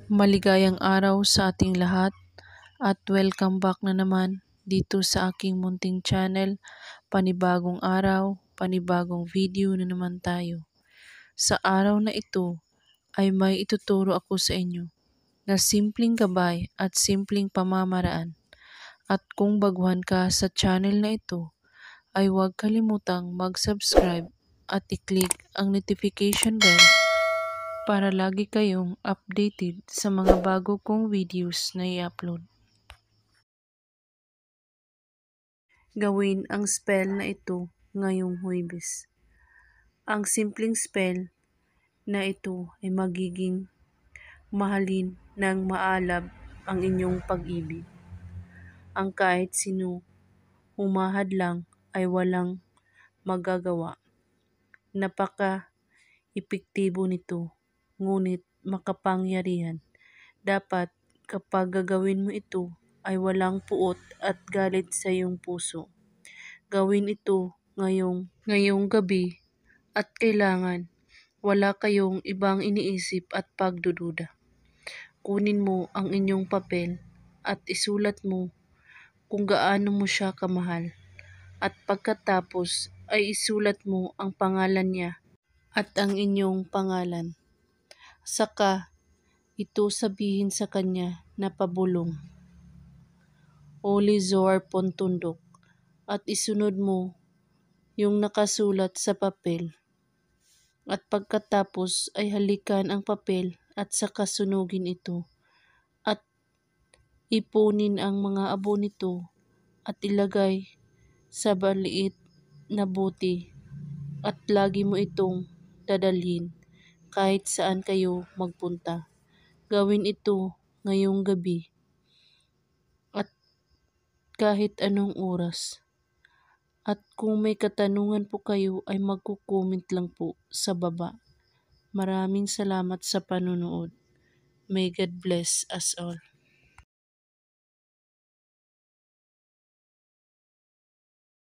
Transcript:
Maligayang araw sa ating lahat at welcome back na naman dito sa aking munting channel. Panibagong araw, panibagong video na naman tayo. Sa araw na ito ay may ituturo ako sa inyo na simpleng gabay at simpleng pamamaraan. At kung baguhan ka sa channel na ito, ay huwag kalimutang mag-subscribe at i-click ang notification bell para lagi kayong updated sa mga bago kong videos na i-upload. Gawin ang spell na ito ngayong Huwebes. Ang simpleng spell na ito ay magiging mahalin ng maalab ang inyong pag-ibig. Ang kahit sino humahad lang ay walang magagawa. Napaka-epektibo nito, ngunit makapangyarihan. Dapat kapag gagawin mo ito ay walang puot at galit sa iyong puso. Gawin ito ngayong gabi at kailangan wala kayong ibang iniisip at pagdududa. Kunin mo ang inyong papel at isulat mo kung gaano mo siya kamahal. At pagkatapos ay isulat mo ang pangalan niya at ang inyong pangalan. Saka ito sabihin sa kanya na pabulong. Oli Zohar Pontundok, at isunod mo yung nakasulat sa papel. At pagkatapos ay halikan ang papel at saka sunugin ito. At ipunin ang mga abo nito at ilagay sa maliit na buti. At lagi mo itong dadalhin kahit saan kayo magpunta. Gawin ito ngayong gabi at kahit anong oras. At kung may katanungan po kayo ay magko-comment lang po sa baba. Maraming salamat sa panonood. May God bless us all.